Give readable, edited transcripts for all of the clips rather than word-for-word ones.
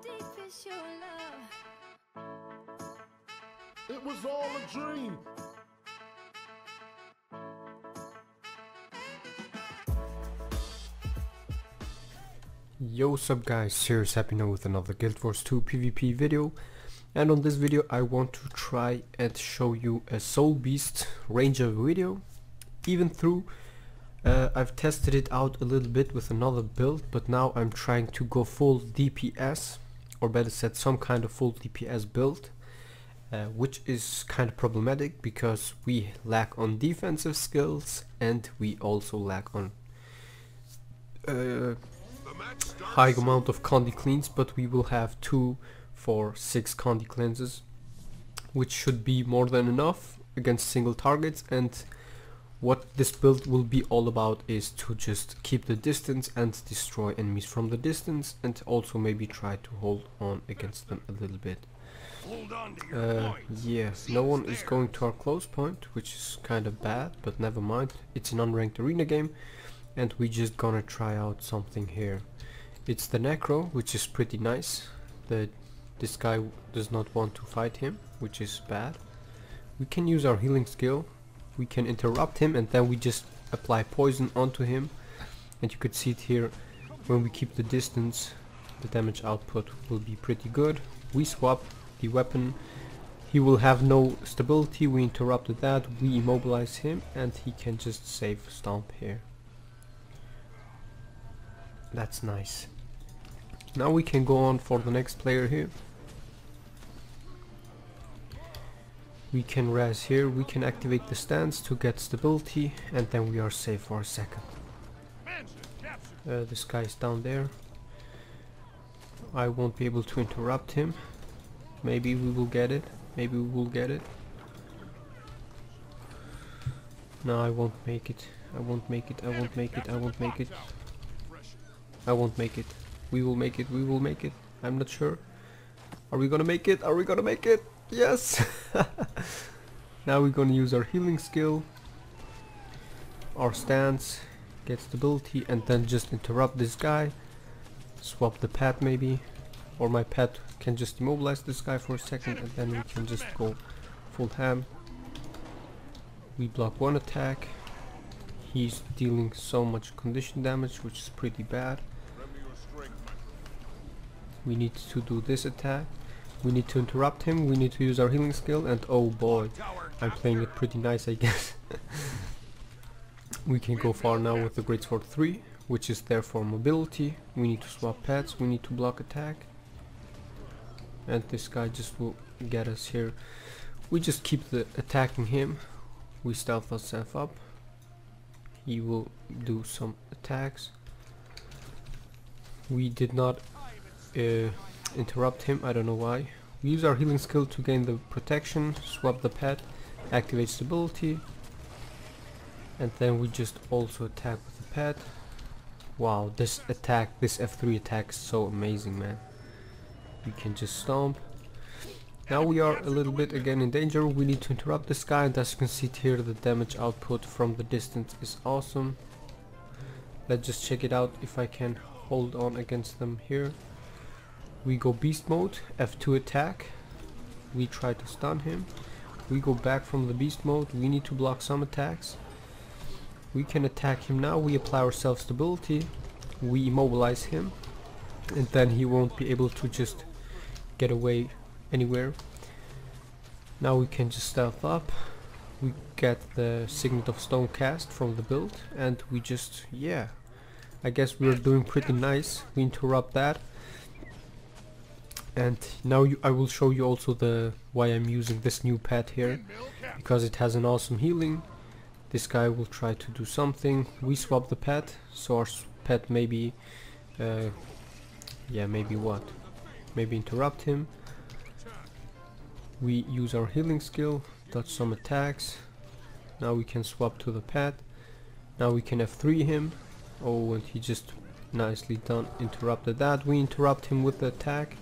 deep is your love? It was all a dream. Yo, what's up guys, Serious Happy now with another Guild Wars 2 PvP video, and on this video I want to try and show you a Soulbeast ranger video. Even through I've tested it out a little bit with another build, but now I'm trying to go full DPS, or better said some kind of full DPS build, which is kind of problematic because we lack on defensive skills and we also lack on high amount of condi cleans, but we will have 2 for 6 condi cleanses, which should be more than enough against single targets. And what this build will be all about is to just keep the distance and destroy enemies from the distance, and also maybe try to hold on against them a little bit. Yeah, no one is going to our close point, which is kind of bad, but never mind. It's an unranked arena game and we just gonna try out something here. It's the Necro, which is pretty nice. This guy does not want to fight him, which is bad. We can use our healing skill, we can interrupt him, and then we just apply poison onto him. And you could see it here, when we keep the distance, the damage output will be pretty good. We swap the weapon, he will have no stability, we interrupted that, we immobilize him, and he can just save stomp here. That's nice. Now we can go on for the next player here. We can res here, we can activate the stance to get stability, and then we are safe for a second. This guy is down there. I won't be able to interrupt him. Maybe we will get it. Maybe we will get it. No, I won't make it. I won't make it. I won't make it. I won't make it. I won't make it. We will make it. We will make it. I'm not sure. Are we gonna make it? Are we gonna make it? Yes! Now we're gonna use our healing skill, our stance, get stability, and then just interrupt this guy. Swap the pet maybe, or my pet can just immobilize this guy for a second, and then we can just go full ham. We block one attack. He's dealing so much condition damage, which is pretty bad. We need to do this attack. We need to interrupt him. We need to use our healing skill, and oh boy, I'm playing it pretty nice, I guess. We can go far now with the greatsword 3, which is there for mobility. We need to swap pets. We need to block attack, and this guy just will get us here. We just keep the attacking him. We stealth ourselves up. He will do some attacks. We did not interrupt him, I don't know why. We use our healing skill to gain the protection, swap the pet, activate stability, and then we just also attack with the pet. Wow, this attack, this F3 attack is so amazing, man. We can just stomp. Now we are a little bit again in danger. We need to interrupt this guy, and as you can see here, the damage output from the distance is awesome. Let's just check it out if I can hold on against them here. We go beast mode, F2 attack. We try to stun him. We go back from the beast mode. We need to block some attacks. We can attack him now. We apply our self stability. We immobilize him, and then he won't be able to just get away anywhere. Now we can just stealth up. We get the Signet of Stone cast from the build, and we just, yeah, I guess we're doing pretty nice. We interrupt that, and now I will show you also why I'm using this new pet here, because it has an awesome healing. This guy will try to do something. We swap the pet, so our pet maybe yeah, maybe what? Maybe interrupt him. We use our healing skill, dodge some attacks. Now we can swap to the pet. Now we can F3 him. Oh, and he just nicely done interrupted that. We interrupt him with the attack.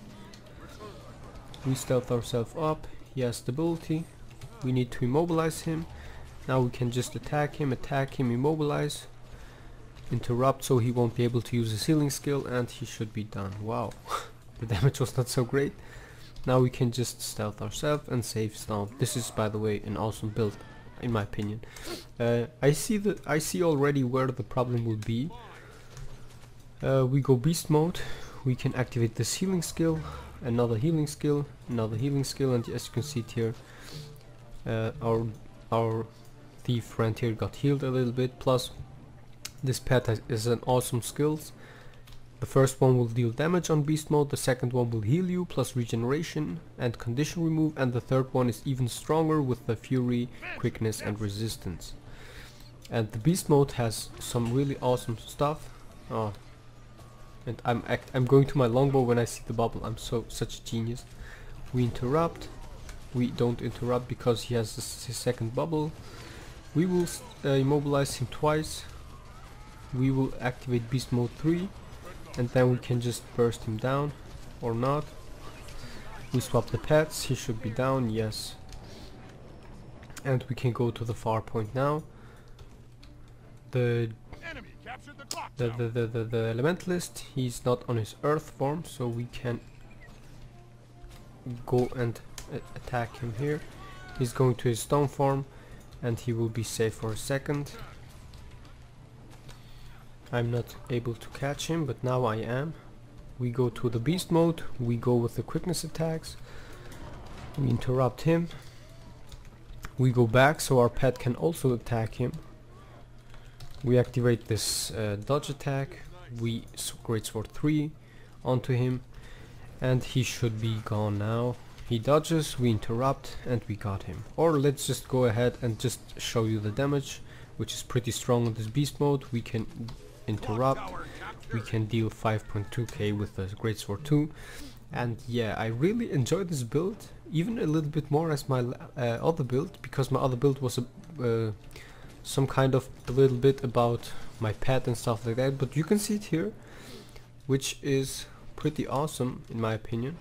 We stealth ourselves up. He has stability. We need to immobilize him. Now we can just attack him, immobilize, interrupt, so he won't be able to use his healing skill, and he should be done. Wow. the damage was not so great. Now we can just stealth ourselves and save stomp. This is, by the way, an awesome build, in my opinion. I see already where the problem will be. We go beast mode. We can activate this healing skill, another healing skill, another healing skill, and as you can see it here, our thief friend here got healed a little bit. Plus, this pet is an awesome skills. The first one will deal damage on beast mode, the second one will heal you plus regeneration and condition remove, and the third one is even stronger with the fury, quickness and resistance. And the beast mode has some really awesome stuff. Oh, and I'm going to my longbow when I see the bubble. I'm such a genius. We interrupt. We don't interrupt because he has his second bubble. We will immobilize him twice. We will activate beast mode 3. And then we can just burst him down, or not. We swap the pets, he should be down, yes. And we can go to the far point now. The elementalist, he's not on his earth form, so we can go and attack him here. He's going to his stone form, and he will be safe for a second. I'm not able to catch him, but now I am. We go to the beast mode, we go with the quickness attacks, we interrupt him, we go back so our pet can also attack him. We activate this dodge attack, we greatsword 3 onto him, and he should be gone now. He dodges, we interrupt, and we got him. Or let's just go ahead and just show you the damage, which is pretty strong on this beast mode. We can interrupt, we can deal 5.2k with the greatsword 2, and yeah, I really enjoy this build even a little bit more as my other build, because my other build was some kind of a little bit about my pet and stuff like that, but you can see it here, which is pretty awesome in my opinion.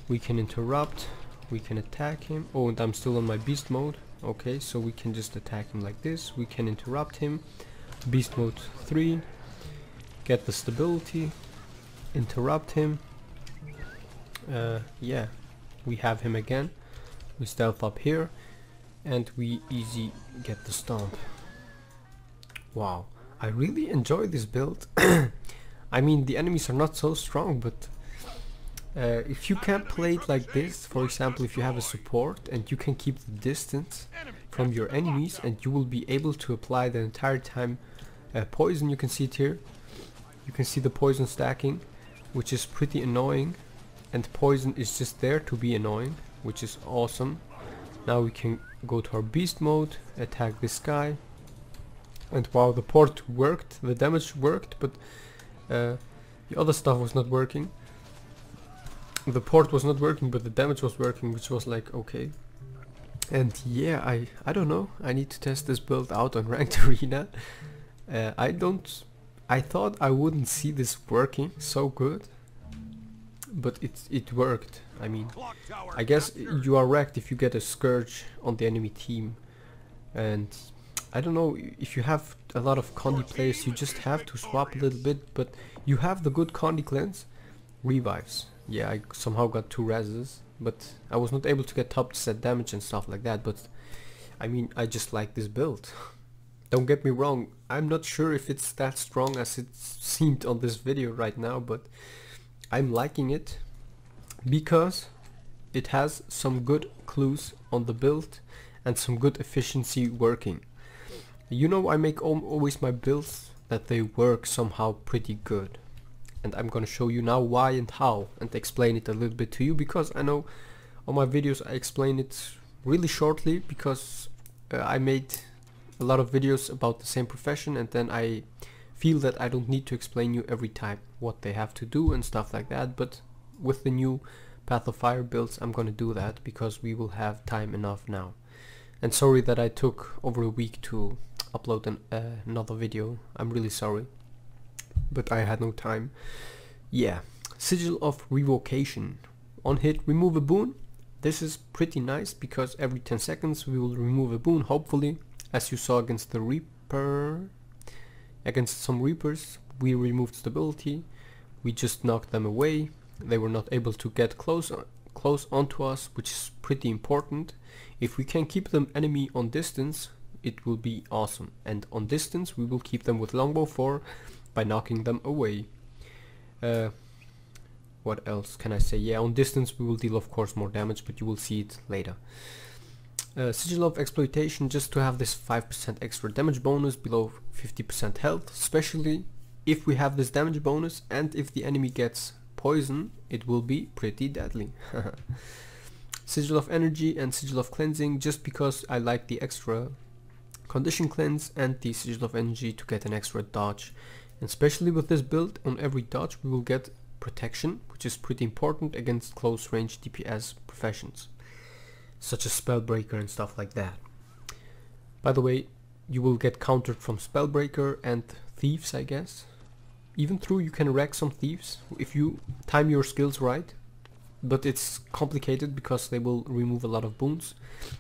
We can interrupt, we can attack him. Oh, and I'm still on my beast mode. Okay, so we can just attack him like this. We can interrupt him, beast mode 3, get the stability, interrupt him. Yeah, we have him again. We stealth up here and we easy get the stomp. Wow, I really enjoy this build. I mean, the enemies are not so strong, but if you can play it like this, for example, if you have a support and you can keep the distance from your enemies, and you will be able to apply the entire time poison. You can see it here. You can see the poison stacking, which is pretty annoying, and poison is just there to be annoying, which is awesome. Now we can go to our beast mode, attack this guy, and wow, the port worked, the damage worked, but the other stuff was not working. The port was not working, but the damage was working, which was like, okay. And yeah, I don't know, I need to test this build out on ranked arena. I thought I wouldn't see this working so good, but it worked. I mean, I guess you are wrecked if you get a scourge on the enemy team, and I don't know, if you have a lot of Condi players, you just have to swap a little bit, but you have the good Condi cleanse revives. Yeah, I somehow got 2 reses, but I was not able to get top set damage and stuff like that, but I mean, I just like this build. Don't get me wrong, I'm not sure if it's that strong as it seemed on this video right now, but I'm liking it because it has some good clues on the build and some good efficiency working. You know, I make always my builds that they work somehow pretty good. And I'm gonna show you now why and how, and explain it a little bit to you, because I know on my videos I explain it really shortly, because I made a lot of videos about the same profession, and then I feel that I don't need to explain you every time what they have to do and stuff like that. But with the new Path of Fire builds, I'm gonna do that because we will have time enough now. And sorry that I took over a week to upload another video. I'm really sorry, but I had no time. Yeah, Sigil of Revocation. On hit, remove a boon. This is pretty nice because every 10 seconds we will remove a boon, hopefully. As you saw against the Reaper, against some Reapers, we removed stability. We just knocked them away. They were not able to get close onto us, which is pretty important. If we can keep them enemy on distance, it will be awesome. And on distance, we will keep them with longbow 4 by knocking them away. What else can I say? Yeah, on distance we will deal of course more damage, but you will see it later. Sigil of Exploitation, just to have this 5% extra damage bonus below 50% health, especially if we have this damage bonus and if the enemy gets poison, it will be pretty deadly. Sigil of Energy and Sigil of Cleansing, just because I like the extra condition cleanse and the Sigil of Energy to get an extra dodge. And especially with this build, on every dodge we will get protection, which is pretty important against close range DPS professions, such as Spellbreaker and stuff like that. By the way, you will get countered from Spellbreaker and Thieves, I guess. Even through you can wreck some Thieves if you time your skills right, but it's complicated because they will remove a lot of boons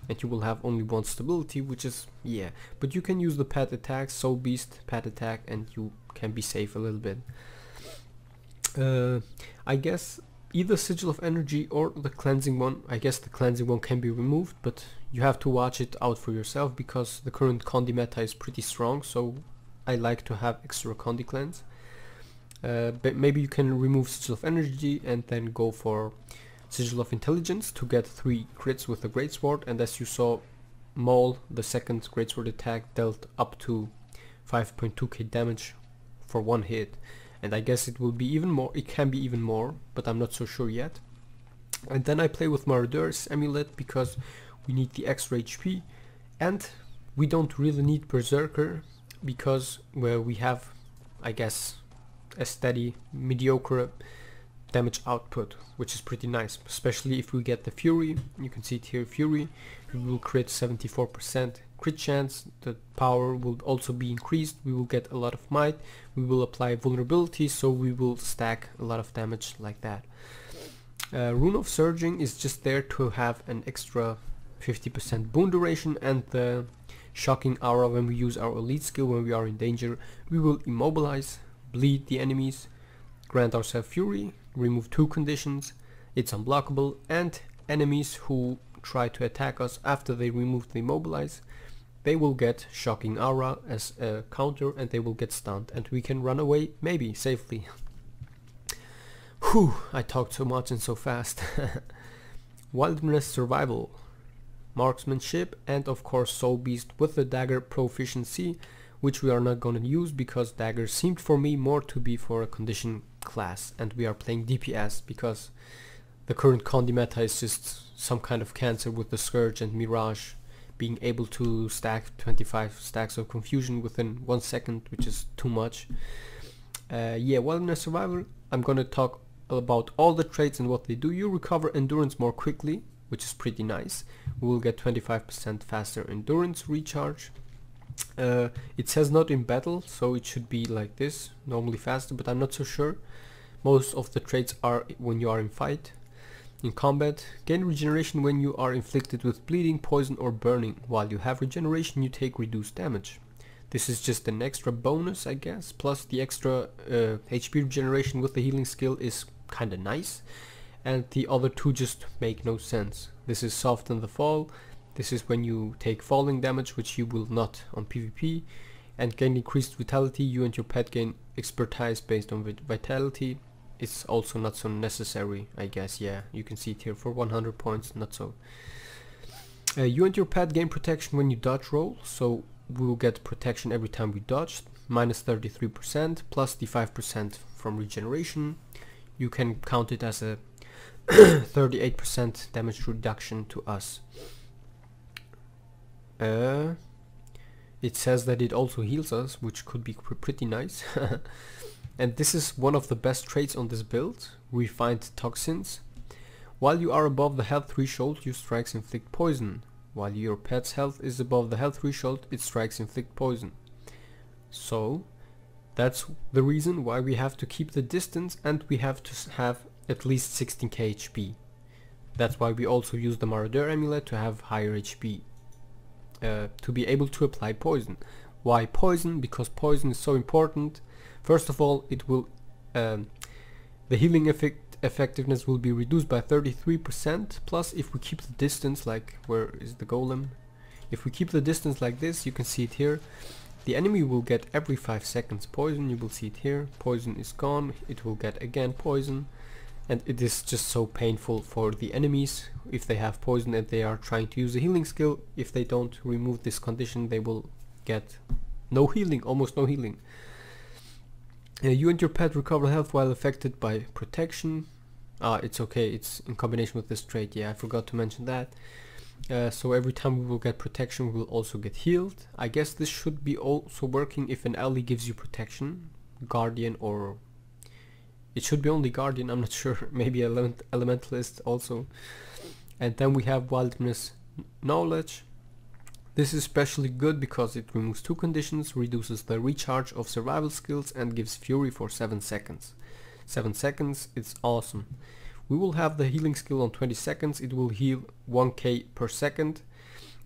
and you will have only one stability, which is, yeah, but you can use the pet attack, Soulbeast pet attack, and you can be safe a little bit. I guess either Sigil of Energy or the cleansing one. I guess the cleansing one can be removed, but you have to watch it out for yourself because the current Condi meta is pretty strong, so I like to have extra Condi cleanse. But maybe you can remove Sigil of Energy and then go for Sigil of Intelligence to get 3 crits with the greatsword, and as you saw, Maul, the second greatsword attack, dealt up to 5.2k damage for 1 hit. And I guess it will be even more, it can be even more, but I'm not so sure yet. And then I play with Marauder's amulet because we need the extra HP, and we don't really need Berserker because, well, we have, I guess, a steady, mediocre damage output, which is pretty nice, especially if we get the Fury. You can see it here, Fury, we will crit 74% crit chance, the power will also be increased, we will get a lot of might, we will apply vulnerability, so we will stack a lot of damage like that. Rune of Surging is just there to have an extra 50% boon duration, and the shocking aura when we use our elite skill when we are in danger. We will immobilize, bleed the enemies, grant ourselves Fury, remove 2 conditions, it's unblockable, and enemies who try to attack us after they remove the immobilize, they will get shocking aura as a counter and they will get stunned, and we can run away, maybe, safely. Whew, I talked so much and so fast. Wilderness Survival, Marksmanship, and of course Soulbeast with the dagger proficiency, which we are not gonna use because daggers seemed for me more to be for a condition class, and we are playing DPS because the current Condi meta is just some kind of cancer with the Scourge and Mirage being able to stack 25 stacks of confusion within 1 second, which is too much. Yeah, Wilderness Survival, I'm gonna talk about all the traits and what they do. You recover endurance more quickly, which is pretty nice. We will get 25% faster endurance recharge. It says not in battle, so it should be like this, normally faster, but I'm not so sure. Most of the traits are when you are in fight. In combat, gain regeneration when you are inflicted with bleeding, poison or burning. While you have regeneration, you take reduced damage. This is just an extra bonus, I guess, plus the extra HP regeneration with the healing skill is kinda nice, and the other 2 just make no sense. This is Soften the Fall, this is when you take falling damage, which you will not on PvP, and gain increased vitality. You and your pet gain expertise based on vitality. It's also not so necessary, I guess. Yeah, you can see it here for 100 points, not so. You and your pet gain protection when you dodge roll, so we will get protection every time we dodge, minus 33%, plus the 5% from regeneration. You can count it as a 38% damage reduction to us. It says that it also heals us, which could be pretty nice. And this is one of the best traits on this build, Refined Toxins. While you are above the health threshold, your strikes inflict poison. While your pet's health is above the health threshold, its strikes inflict poison. So that's the reason why we have to keep the distance, and we have to have at least 16k HP. That's why we also use the Marauder amulet to have higher HP, to be able to apply poison. Why poison? Because poison is so important. First of all, it will the healing effect effectiveness will be reduced by 33%. Plus, if we keep the distance, like where is the golem? If we keep the distance like this, you can see it here. The enemy will get every 5 seconds poison. You will see it here. Poison is gone. It will get again poison. And it is just so painful for the enemies if they have poison and they are trying to use a healing skill. If they don't remove this condition, they will get no healing, almost no healing. You and your pet recover health while affected by protection. It's okay, it's in combination with this trait. Yeah, I forgot to mention that. So every time we will get protection, we will also get healed. I guess this should be also working if an ally gives you protection, guardian, or it should be only guardian, I'm not sure, maybe elementalist also. And then we have wilderness knowledge. This is especially good because it removes 2 conditions, reduces the recharge of survival skills, and gives fury for 7 seconds. 7 seconds, it's awesome. We will have the healing skill on 20 seconds. It will heal 1k per second.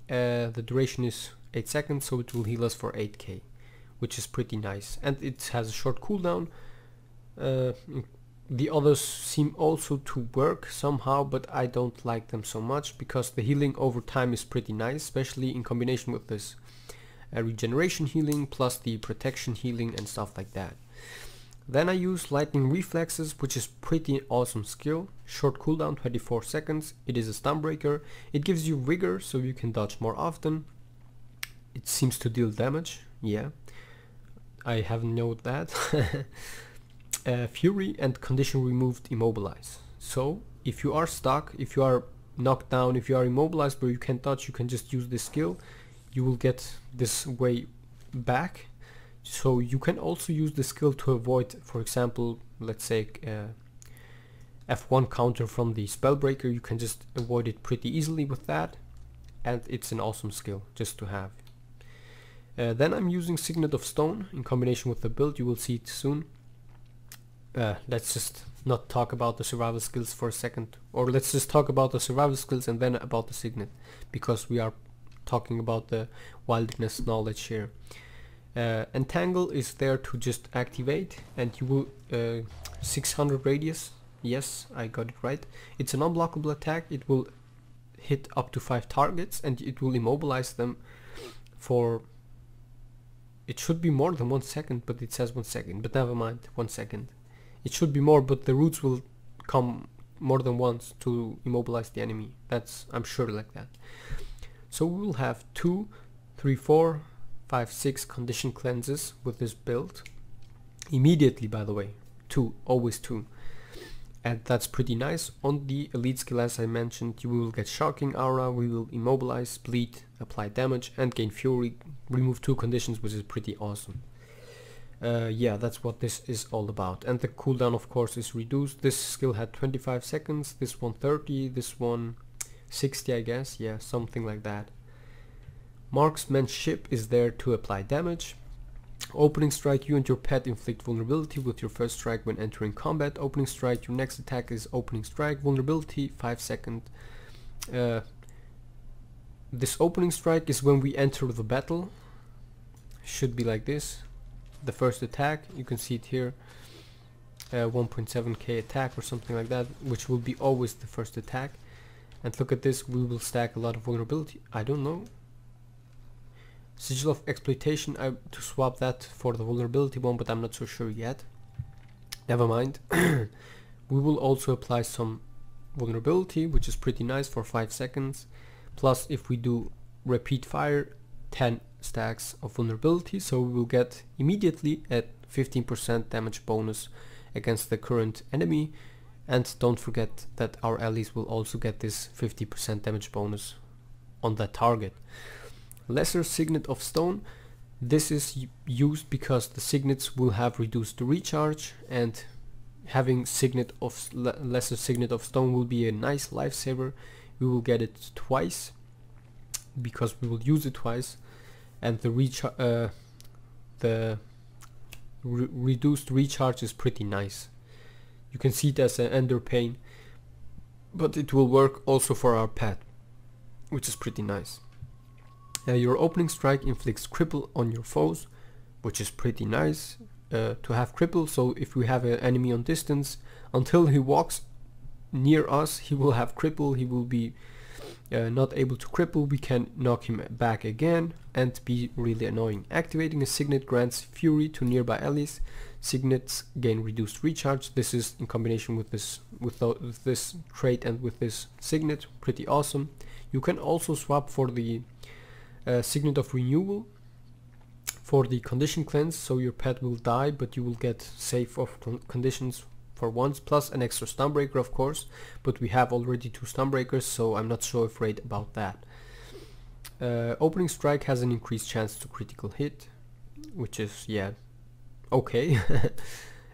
The duration is 8 seconds, so it will heal us for 8k, which is pretty nice. And it has a short cooldown. The others seem also to work somehow, but I don't like them so much because the healing over time is pretty nice, especially in combination with this regeneration healing plus the protection healing and stuff like that. Then I use lightning reflexes, which is pretty awesome skill. Short cooldown, 24 seconds. It is a stun breaker. It gives you vigor so you can dodge more often. It seems to deal damage. Yeah, I haven't known that. Fury and condition removed immobilize. So if you are stuck, if you are knocked down, if you are immobilized but you can't touch, you can just use this skill. You will get this way back. So you can also use the skill to avoid, for example, let's say F1 counter from the spellbreaker. You can just avoid it pretty easily with that, and it's an awesome skill just to have. Then I'm using Signet of Stone in combination with the build. You will see it soon. Let's just not talk about the survival skills for a second, or let's just talk about the survival skills and then about the Signet, because we are talking about the wilderness knowledge here. Entangle is there to just activate, and you will 600 radius. Yes, I got it right. It's an unblockable attack. It will hit up to 5 targets and it will immobilize them for, it should be more than 1 second, but it says 1 second, but never mind, 1 second. It should be more, but the roots will come more than once to immobilize the enemy. That's, I'm sure, like that. So we will have 2, 3, 4, 5, 6 condition cleanses with this build. Immediately, by the way. 2, always 2. And that's pretty nice. On the elite skill, as I mentioned, you will get shocking aura, we will immobilize, bleed, apply damage, and gain fury. Remove 2 conditions, which is pretty awesome. Yeah, that's what this is all about. And the cooldown, of course, is reduced. This skill had 25 seconds, this one 30, this one 60, I guess. Yeah, something like that. Marksmanship is there to apply damage. Opening strike, you and your pet inflict vulnerability with your first strike when entering combat. Opening strike, your next attack is opening strike. Vulnerability, 5 seconds. This opening strike is when we enter the battle. Should be like this. The first attack, you can see it here, 1.7k attack or something like that, which will be always the first attack. And look at this, we will stack a lot of vulnerability. I don't know. Sigil of exploitation, I to swap that for the vulnerability one, but I'm not so sure yet. Never mind. We will also apply some vulnerability, which is pretty nice, for 5 seconds. Plus, if we do repeat fire, 10 stacks of vulnerability, so we will get immediately at 15% damage bonus against the current enemy. And don't forget that our allies will also get this 50% damage bonus on that target. Lesser Signet of Stone, this is used because the signets will have reduced recharge, and having Signet of Lesser Signet of Stone will be a nice lifesaver. We will get it twice because we will use it twice, and the reduced recharge is pretty nice. You can see it as an ender pain, but it will work also for our pet, which is pretty nice. Your opening strike inflicts cripple on your foes, which is pretty nice. to have cripple, so if we have an enemy on distance, until he walks near us he will have cripple, he will be not able to cripple, we can knock him back again and be really annoying. Activating a signet grants fury to nearby allies. Signets gain reduced recharge. This is in combination with this trait and with this signet, pretty awesome. You can also swap for the signet of renewal for the condition cleanse, so your pet will die but you will get save of conditions for once, plus an extra stunbreaker of course, but we have already 2 stunbreakers, so I'm not so afraid about that. Opening strike has an increased chance to critical hit, which is, yeah, okay.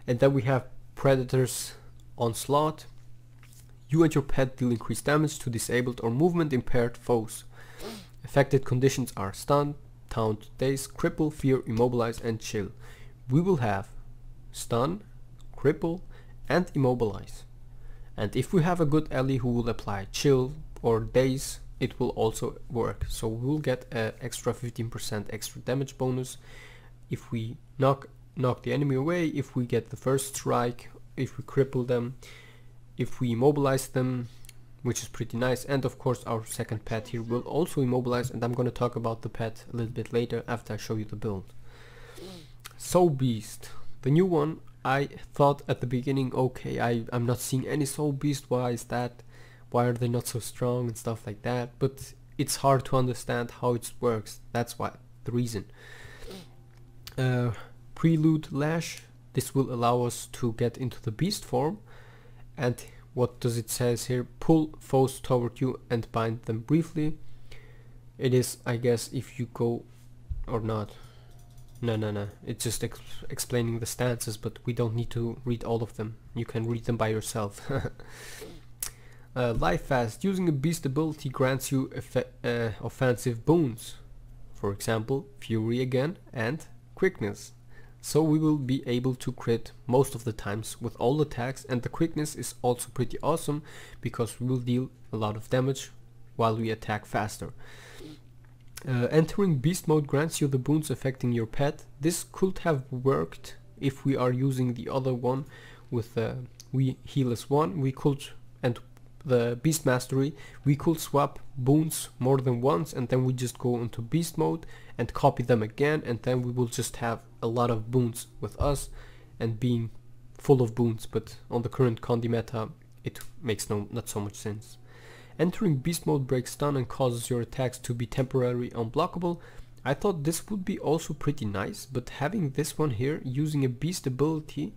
And then we have predator's onslaught. You and your pet deal increased damage to disabled or movement impaired foes. Affected conditions are stun, taunt, daze, cripple, fear, immobilize and chill. We will have stun, cripple and immobilize, and if we have a good ally who will apply chill or daze, it will also work, so we will get an extra 15% extra damage bonus if we knock the enemy away, if we get the first strike, if we cripple them, if we immobilize them, which is pretty nice. And of course our second pet here will also immobilize, and I'm going to talk about the pet a little bit later after I show you the build. Soulbeast, the new one. I thought at the beginning, okay, I'm not seeing any Soulbeast, why is that? Why are they not so strong and stuff like that? But it's hard to understand how it works, that's why the reason. Prelude Lash, this will allow us to get into the beast form, and what does it says here? Pull foes toward you and bind them briefly. It is, I guess, if you go or not. No. It's just explaining the stances, but we don't need to read all of them. You can read them by yourself. Life Fast. Using a beast ability grants you offensive boons. For example, Fury again and Quickness. So we will be able to crit most of the times with all attacks, and the Quickness is also pretty awesome because we will deal a lot of damage while we attack faster. Entering beast mode grants you the boons affecting your pet. This could have worked if we are using the other one with we heal as one. We could, and the beast mastery, we could swap boons more than once, and then we just go into beast mode and copy them again, and then we will just have a lot of boons with us and being full of boons. But on the current Condi meta it makes not so much sense. Entering beast mode breaks stun and causes your attacks to be temporarily unblockable. I thought this would be also pretty nice, but having this one here, using a beast ability,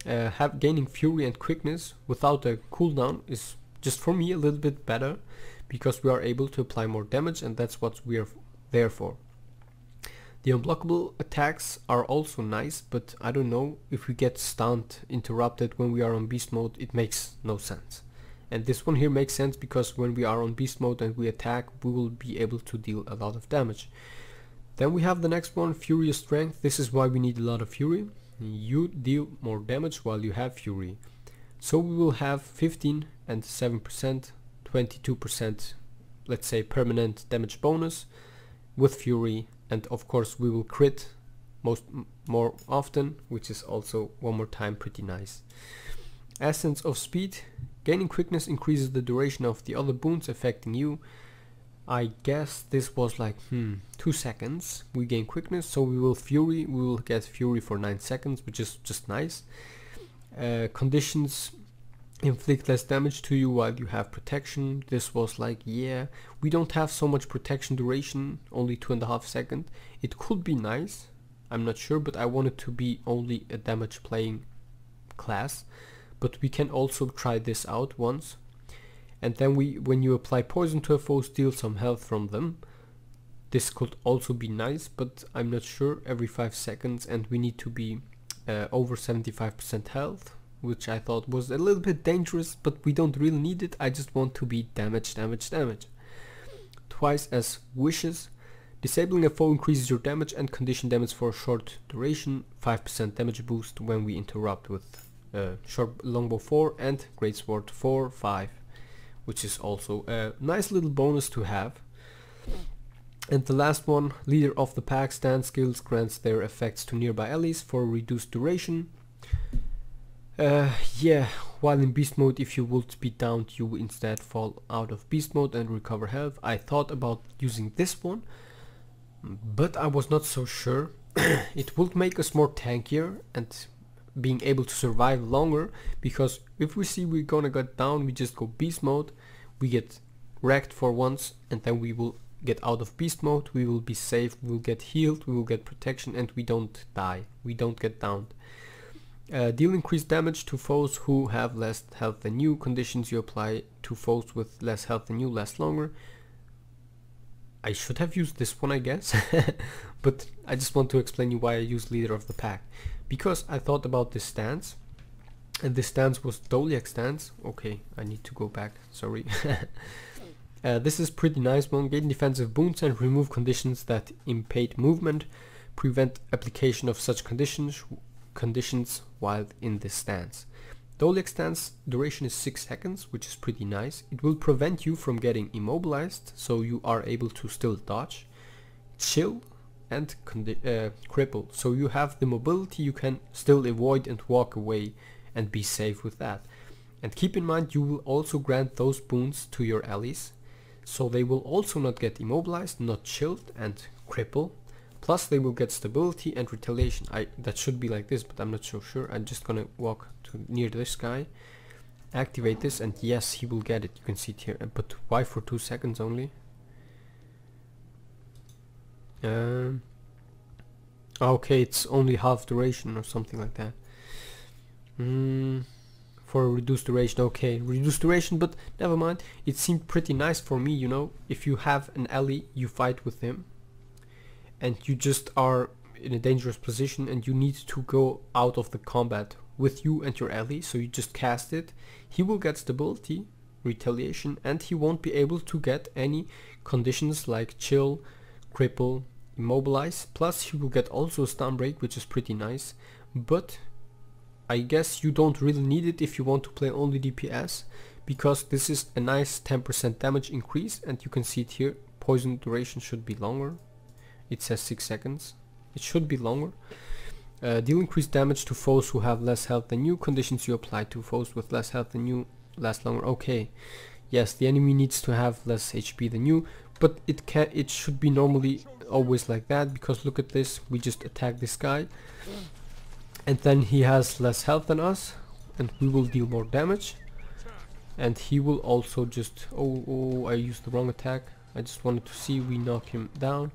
gaining fury and quickness without a cooldown, is just for me a little bit better, because we are able to apply more damage, and that's what we are there for. The unblockable attacks are also nice, but I don't know, if we get stunned, interrupted when we are on beast mode, it makes no sense. And this one here makes sense because when we are on beast mode and we attack, we will be able to deal a lot of damage. Then we have the next one, Furious Strength. This is why we need a lot of fury. You deal more damage while you have fury. So we will have 15 and 7%, 22%, let's say permanent damage bonus with fury, and of course we will crit more often, which is also one more time pretty nice. Essence of Speed. Gaining quickness increases the duration of the other boons affecting you. I guess this was like 2 seconds we gain quickness, so we will get fury for 9 seconds, which is just nice. Conditions inflict less damage to you while you have protection. This was like, yeah, we don't have so much protection duration, only 2.5 seconds. It could be nice, I'm not sure, but I want it to be only a damage playing class. But we can also try this out once, and then when you apply poison to a foe, steal some health from them. This could also be nice, but I'm not sure. Every 5 seconds, and we need to be over 75% health, which I thought was a little bit dangerous, but we don't really need it. I just want to be damage. Twice as wishes. Disabling a foe increases your damage and condition damage for a short duration. 5% damage boost when we interrupt with short longbow 4 and greatsword 4, 5, which is also a nice little bonus to have. And the last one, leader of the pack stand skills, grants their effects to nearby allies for reduced duration. Yeah, while in beast mode, if you would be downed, you instead fall out of beast mode and recover health. I thought about using this one, but I was not so sure. It would make us more tankier and being able to survive longer, because if we see we're gonna get down, we just go beast mode, we get wrecked for once, and then we will get out of beast mode, we will be safe, we will get healed, we will get protection, and we don't die, we don't get downed. Deal increased damage to foes who have less health than you. Conditions you apply to foes with less health than you last longer. I should have used this one, I guess. But I just want to explain you why I use leader of the pack. Because I thought about this stance. And this stance was Doliac stance. Okay, I need to go back, sorry. This is pretty nice one. Gain defensive boons and remove conditions that impede movement. Prevent application of such conditions while in this stance. Doliac stance duration is 6 seconds, which is pretty nice. It will prevent you from getting immobilized, so you are able to still dodge, chill, and cripple. So you have the mobility, you can still avoid and walk away and be safe with that. And keep in mind, you will also grant those boons to your allies, so they will also not get immobilized, not chilled, and cripple. Plus they will get stability and retaliation. That should be like this, but I'm not so sure. I'm just gonna walk to near this guy, activate this, and yes, he will get it. You can see it here. But why for 2 seconds only? Okay, it's only half duration or something like that. For a reduced duration, okay, reduced duration, but never mind. It seemed pretty nice for me, you know. If you have an ally, you fight with him, and you just are in a dangerous position and you need to go out of the combat with you and your ally, so you just cast it. He will get stability, retaliation, and he won't be able to get any conditions like chill, cripple, immobilize. Plus he will get also stun break, which is pretty nice, but I guess you don't really need it if you want to play only DPS, because this is a nice 10% damage increase, and you can see it here. Poison duration should be longer. It says 6 seconds. It should be longer. Deal increased damage to foes who have less health than you. Conditions you apply to foes with less health than you last longer. Okay. Yes, the enemy needs to have less HP than you, but it should be normally always like that, because look at this. We just attack this guy, and then he has less health than us, and we will deal more damage, and he will also just oh, I used the wrong attack. I just wanted to see we knock him down.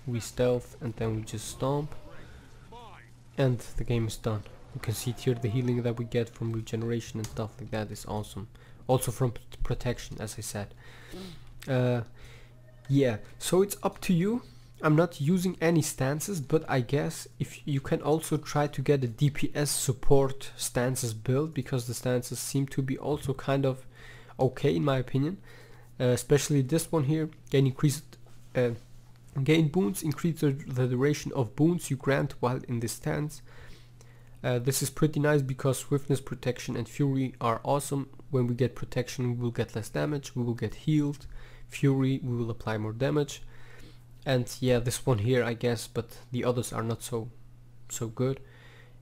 We stealth, and then we just stomp, and the game is done. You can see it here, the healing that we get from regeneration and stuff like that is awesome. Also from protection, as I said. Yeah, so it's up to you. I'm not using any stances, but I guess if you can also try to get a DPS support stances build, because the stances seem to be also kind of okay in my opinion. Especially this one here, gain boons, increase the duration of boons you grant while in this stance. This is pretty nice because swiftness, protection, and fury are awesome. When we get protection, we will get less damage, we will get healed. Fury, we will apply more damage. And yeah, this one here I guess, but the others are not so good.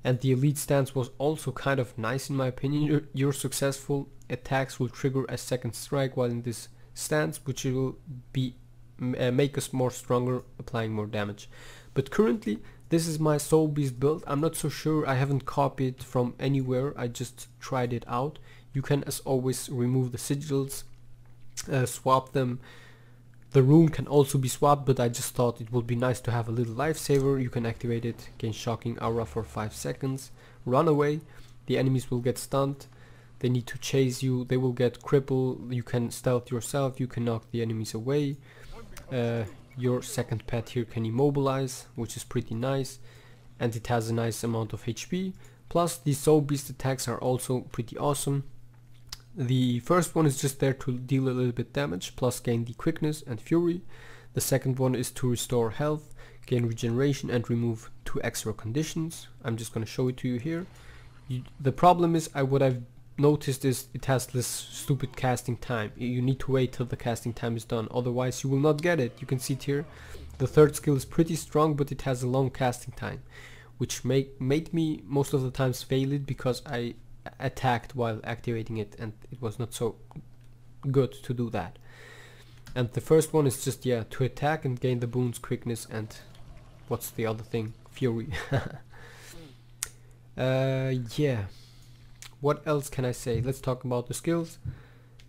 And the elite stance was also kind of nice in my opinion. Your successful attacks will trigger a second strike while in this stance, which will be make us more stronger, applying more damage. But currently this is my Soulbeast build. I'm not so sure, I haven't copied from anywhere, I just tried it out. You can as always remove the sigils, swap them. The rune can also be swapped, but I just thought it would be nice to have a little lifesaver. You can activate it, gain shocking aura for 5 seconds, run away, the enemies will get stunned, they need to chase you, they will get crippled, you can stealth yourself, you can knock the enemies away. Your second pet here can immobilize, which is pretty nice, and it has a nice amount of HP. Plus the Soulbeast attacks are also pretty awesome. The first one is just there to deal a little bit damage, plus gain the quickness and fury. The second one is to restore health, gain regeneration, and remove 2 extra conditions. I'm just gonna show it to you here. The problem is I would have noticed is it has this stupid casting time. You need to wait till the casting time is done, otherwise you will not get it. You can see it here. The third skill is pretty strong, but it has a long casting time, which made me most of the times fail it because I attacked while activating it, and it was not so good to do that. And the first one is just, yeah, to attack and gain the boons, quickness, and what's the other thing? Fury. Yeah. What else can I say? Let's talk about the skills.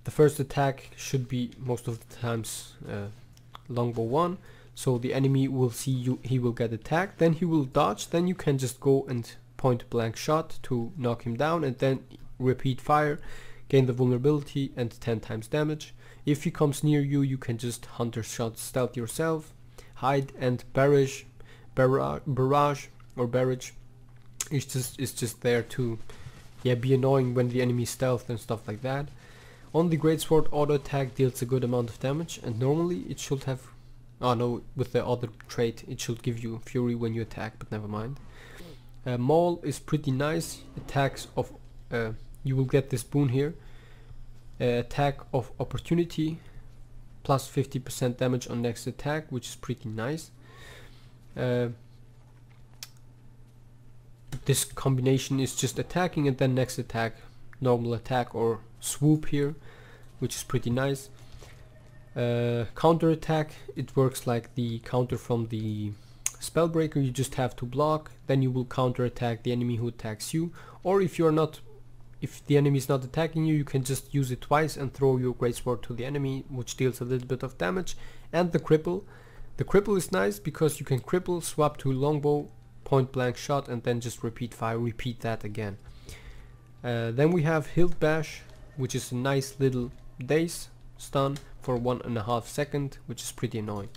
The first attack should be most of the times longbow 1. So the enemy will see you, he will get attacked, then he will dodge, then you can just go and point blank shot to knock him down, and then repeat fire, gain the vulnerability and 10 times damage. If he comes near you, you can just hunter shot stealth yourself, hide, and barrage is just there to, yeah, be annoying when the enemy stealth and stuff like that. On the greatsword, auto attack deals a good amount of damage, and normally it should have, oh no, with the other trait it should give you fury when you attack, but never mind. Maul is pretty nice. Attacks of you will get this boon here, attack of opportunity, plus 50% damage on next attack, which is pretty nice. This combination is just attacking and then next attack, normal attack or swoop here, which is pretty nice. Counter attack, it works like the counter from the spellbreaker. You just have to block, then you will counter attack the enemy who attacks you, or if the enemy is not attacking you, you can just use it twice and throw your greatsword to the enemy, which deals a little bit of damage. And the cripple is nice because you can cripple, swap to longbow, point blank shot, and then just repeat fire, repeat that again. Then we have hilt bash, which is a nice little daze stun for 1.5 seconds, which is pretty annoying.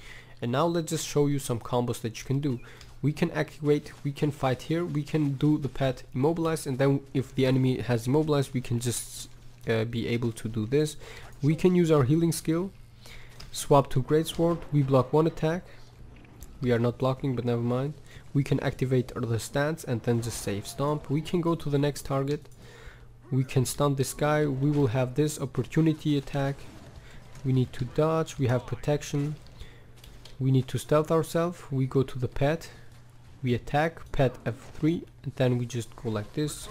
And now let's just show you some combos that you can do. We can activate, we can fight here, we can do the pet immobilize, and then if the enemy has immobilized, we can just be able to do this. We can use our healing skill, swap to greatsword, we block one attack. We are not blocking, but never mind. We can activate the stance and then just save stomp. We can go to the next target. We can stun this guy. We will have this opportunity attack. We need to dodge. We have protection. We need to stealth ourselves. We go to the pet. We attack, pet F3, and then we just go like this.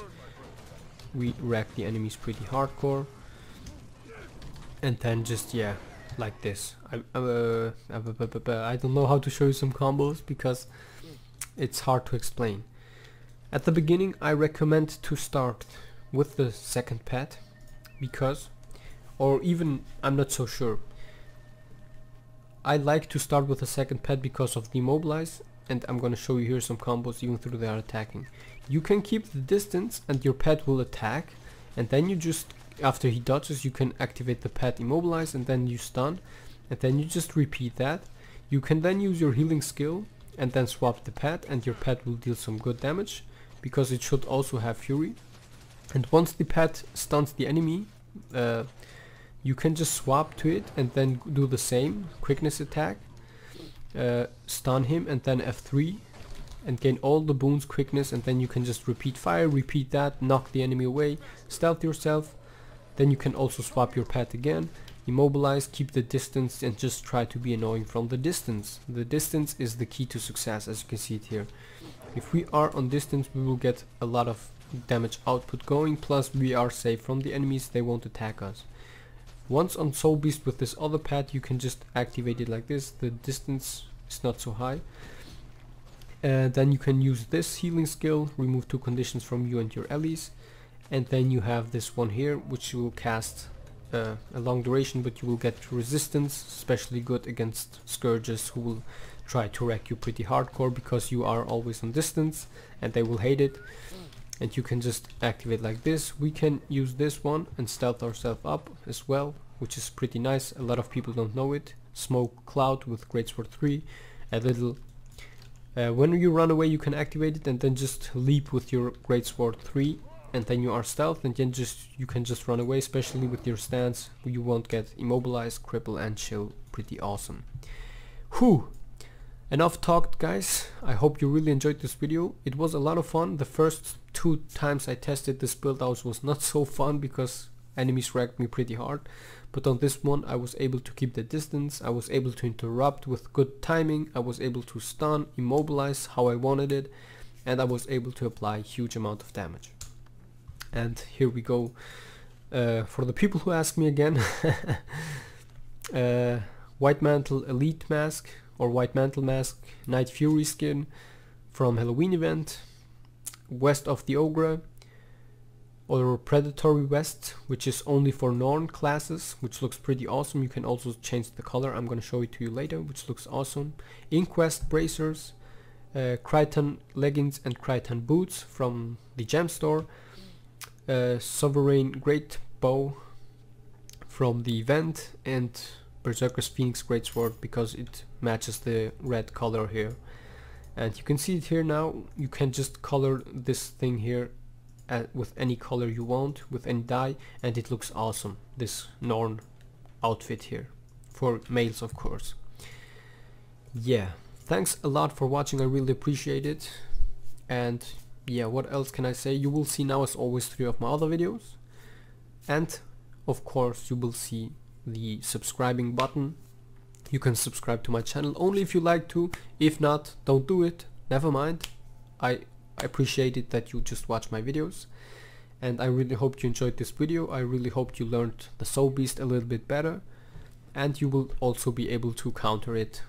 We rack the enemies pretty hardcore. And then just, yeah, like this. I don't know how to show you some combos because it's hard to explain. At the beginning I recommend to start with the second pet, because, or even, I'm not so sure, I like to start with the second pet because of the immobilize, and I'm gonna show you here some combos even though they are attacking. You can keep the distance and your pet will attack, and then you just, after he dodges, you can activate the pet immobilize, and then you stun, and then you just repeat that. You can then use your healing skill and then swap the pet, and your pet will deal some good damage because it should also have fury. And once the pet stuns the enemy, you can just swap to it and then do the same quickness attack, stun him, and then F3 and gain all the boons, quickness, and then you can just repeat fire, repeat that, knock the enemy away, stealth yourself. Then you can also swap your pet again, immobilize, keep the distance, and just try to be annoying from the distance. The distance is the key to success, as you can see it here. If we are on distance, we will get a lot of damage output going, plus we are safe from the enemies, they won't attack us. Once on Soulbeast with this other pet, you can just activate it like this. The distance is not so high. Then you can use this healing skill, remove 2 conditions from you and your allies. And then you have this one here, which you will cast a long duration, but you will get resistance, especially good against scourges who will try to wreck you pretty hardcore because you are always on distance and they will hate it. And you can just activate like this. We can use this one and stealth ourselves up as well, which is pretty nice. A lot of people don't know it. Smoke cloud with greatsword 3, a little when you run away you can activate it and then just leap with your greatsword 3, and then you are stealth, and then you can just run away, especially with your stance. You won't get immobilized, cripple, and chill. Pretty awesome. Whew! Enough talked, guys. I hope you really enjoyed this video. It was a lot of fun. The first 2 times I tested this build out was not so fun because enemies wrecked me pretty hard, but on this one I was able to keep the distance, I was able to interrupt with good timing, I was able to stun, immobilize how I wanted it, and I was able to apply huge amount of damage. And here we go. For the people who ask me again, White Mantle Elite Mask or White Mantle Mask Night Fury skin from Halloween event, West of the Ogre, or Predatory West, which is only for Norn classes, which looks pretty awesome. You can also change the color, I'm gonna show it to you later, which looks awesome. Inquest Bracers, Crichton Leggings and Crichton Boots from the gem store, Sovereign Great Bow from the event, and Berserker's Phoenix Greatsword because it matches the red color here. And you can see it here now. You can just color this thing here with any color you want, with any dye, and it looks awesome, this Norn outfit here, for males of course. Yeah, thanks a lot for watching, I really appreciate it. And yeah, what else can I say? You will see now as always 3 of my other videos, and of course you will see the subscribing button. You can subscribe to my channel only if you like to. If not, don't do it, never mind. I appreciate it that you just watch my videos, and I really hope you enjoyed this video. I really hope you learned the Soulbeast a little bit better, and you will also be able to counter it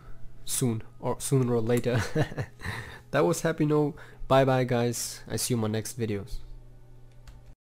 soon, or sooner or later. That was Happy No. Bye bye guys, I see you in my next videos.